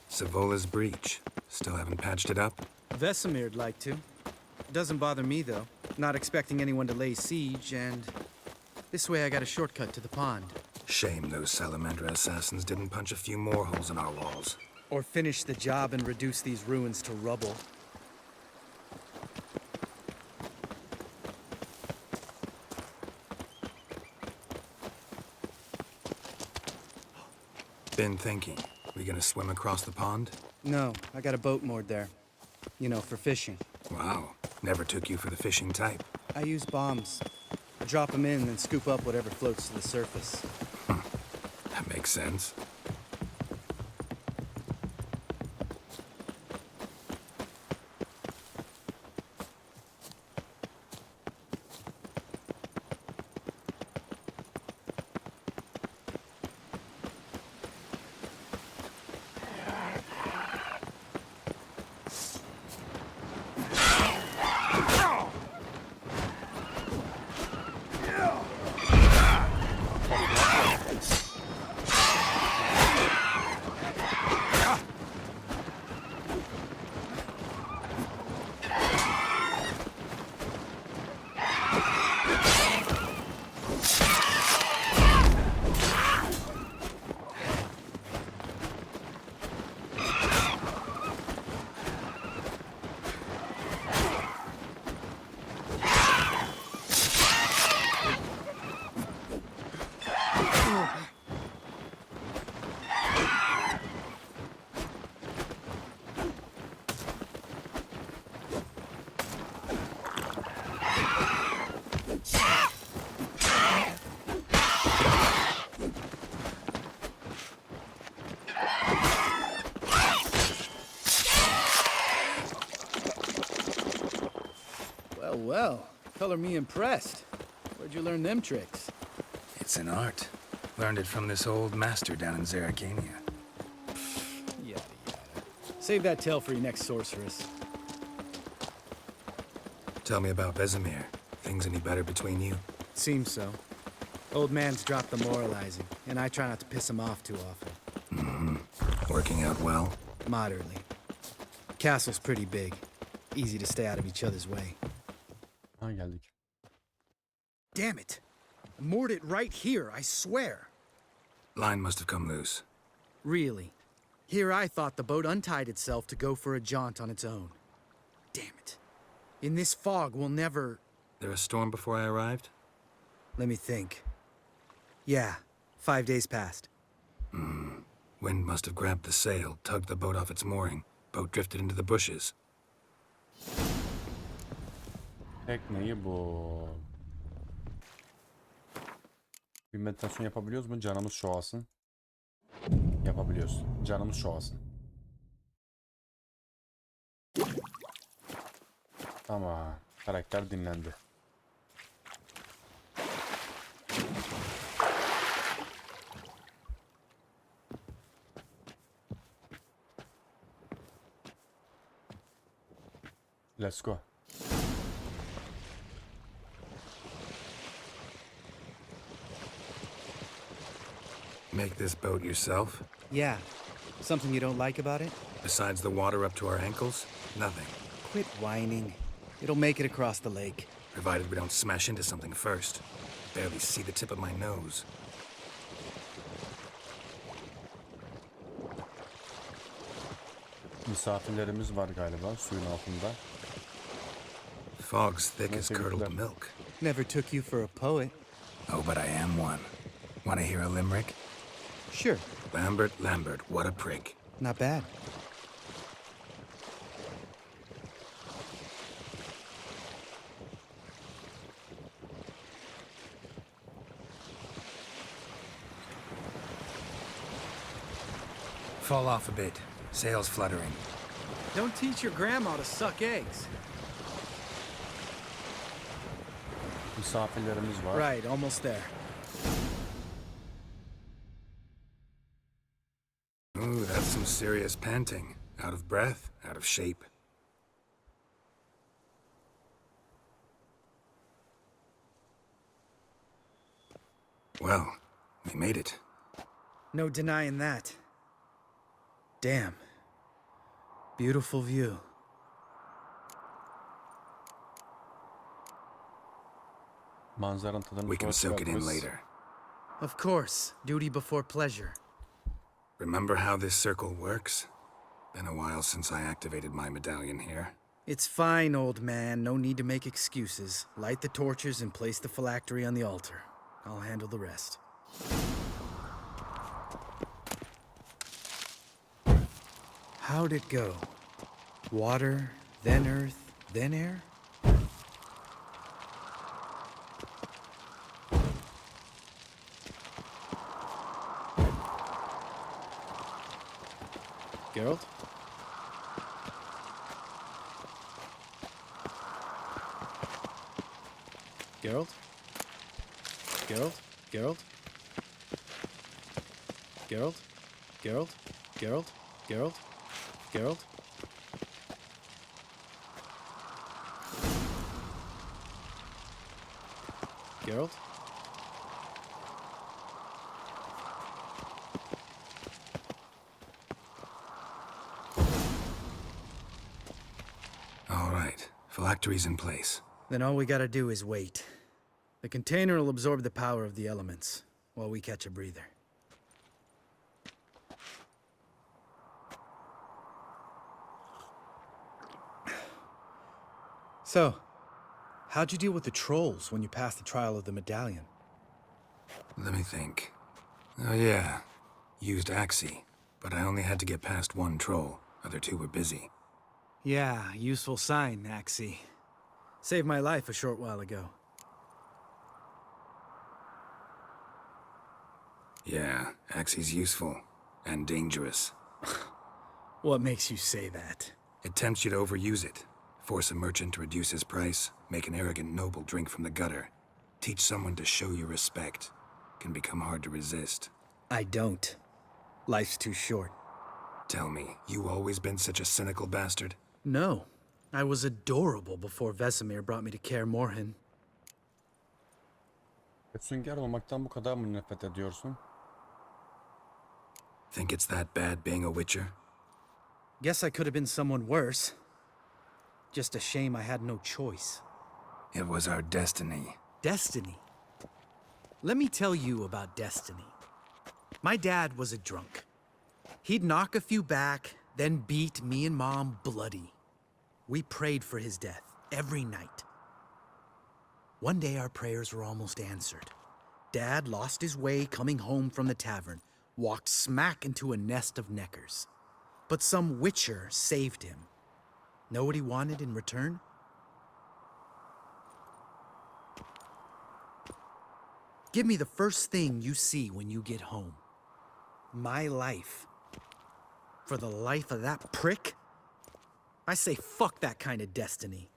Savola's breach. Still haven't patched it up? Vesemir'd like to. Doesn't bother me, though. Not expecting anyone to lay siege, and this way I got a shortcut to the pond. Shame those Salamandra assassins didn't punch a few more holes in our walls. Or finish the job and reduce these ruins to rubble. Been thinking. We gonna swim across the pond? No, I got a boat moored there. You know, for fishing. Wow. Never took you for the fishing type. I use bombs. I drop them in and scoop up whatever floats to the surface. That makes sense. Well, color me impressed. Where'd you learn them tricks? It's an art. Learned it from this old master down in Zerrikania. Yada yada. Save that tale for your next sorceress. Tell me about Vesemir. Things any better between you? Seems so. Old man's dropped the moralizing, and I try not to piss him off too often. Mm-hmm. Working out well? Moderately. Castle's pretty big. Easy to stay out of each other's way. Geldik. Damn it! Moored it right here, I swear. Line must have come loose. Really? Here I thought the boat untied itself to go for a jaunt on its own. Damn it. In this fog, we'll never... There a storm before I arrived? Let me think. Yeah, 5 days passed. Wind must have grabbed the sail, tugged the boat off its mooring. Boat drifted into the bushes. Tekneyi bu. Bir meditasyon yapabiliyoruz mu? Canımız şoğasın. Yapabiliyoruz. Canımız şoğasın. Tamam. Karakter dinlendi. Let's go. Make this boat yourself? Yeah. Something you don't like about it? Besides the water up to our ankles? Nothing. Quit whining. It'll make it across the lake. Provided we don't smash into something first. Barely see the tip of my nose. Misafirlerimiz var galiba suyun altında. Fog's thick as curdled milk. Never took you for a poet. Oh, but I am one. Want to hear a limerick? Sure. Lambert, Lambert, what a prick. Not bad. Fall off a bit. Sails fluttering. Don't teach your grandma to suck eggs. Misafirlerimiz var. Right, almost there. Ooh, that's some serious panting. Out of breath, out of shape. Well, we made it. No denying that. Damn. Beautiful view. Manzaranın tadını We can soak it in çıkartırız. later. Of course, duty before pleasure. Remember how this circle works? Been a while since I activated my medallion here. It's fine, old man. No need to make excuses. Light the torches and place the phylactery on the altar. I'll handle the rest. How'd it go? Water, then earth, then air? Geralt? Geralt? Geralt? Geralt? Geralt? Geralt? Geralt? Geralt? Geralt? Geralt? All right, phylactery's in place. Then all we gotta do is wait. The container will absorb the power of the elements, while we catch a breather. So, how'd you deal with the trolls when you passed the trial of the medallion? Let me think. Oh yeah, used Axie, but I only had to get past one troll. Other two were busy. Yeah, useful sign, Axie. Saved my life a short while ago. Yeah, Axie's useful. And dangerous. What makes you say that? It tempts you to overuse it. Force a merchant to reduce his price, make an arrogant noble drink from the gutter. Teach someone to show you respect. Can become hard to resist. I don't. Life's too short. Tell me, you always been such a cynical bastard? No. I was adorable before Vesemir brought me to Kaer Morhen. Sünger olmaktan bu kadar mı nefret ediyorsun? Think it's that bad being a Witcher? Guess I could have been someone worse. Just a shame I had no choice. It was our destiny. Destiny? Let me tell you about destiny. My dad was a drunk. He'd knock a few back, then beat me and Mom bloody. We prayed for his death every night. One day our prayers were almost answered. Dad lost his way coming home from the tavern, walked smack into a nest of neckers. But some Witcher saved him. Know what he wanted in return? Give me the first thing you see when you get home. My life. For the life of that prick? I say fuck that kind of destiny.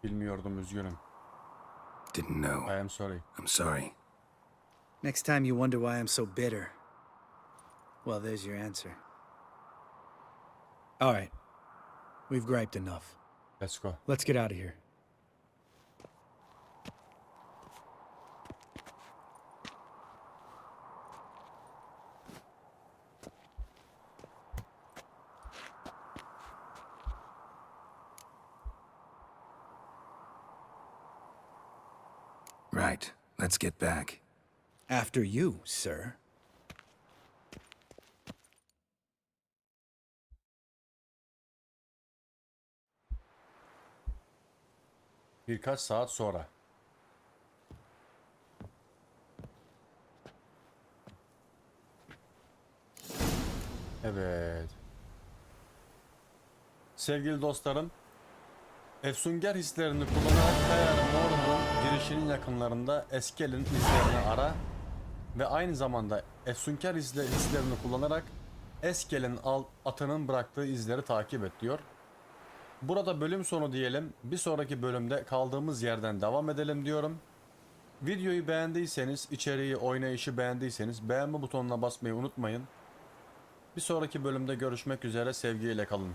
Bilmiyordum, üzgünüm. Didn't know. I am sorry. I'm sorry. Next time you wonder why I'm so bitter, well, there's your answer. All right. We've griped enough. Let's go. Let's get out of here. Right. Let's get back. After you, sir. Birkaç saat sonra. Evet. Sevgili dostlarım, efsunger hislerini kullanarak eğer Mordor'un girişinin yakınlarında Eskel'in izlerini ara ve aynı zamanda efsunger hislerini kullanarak Eskel'in atının bıraktığı izleri takip et diyor. Burada bölüm sonu diyelim. Bir sonraki bölümde kaldığımız yerden devam edelim diyorum. Videoyu beğendiyseniz, içeriği, oynayışı beğendiyseniz beğenme butonuna basmayı unutmayın. Bir sonraki bölümde görüşmek üzere, sevgiyle kalın.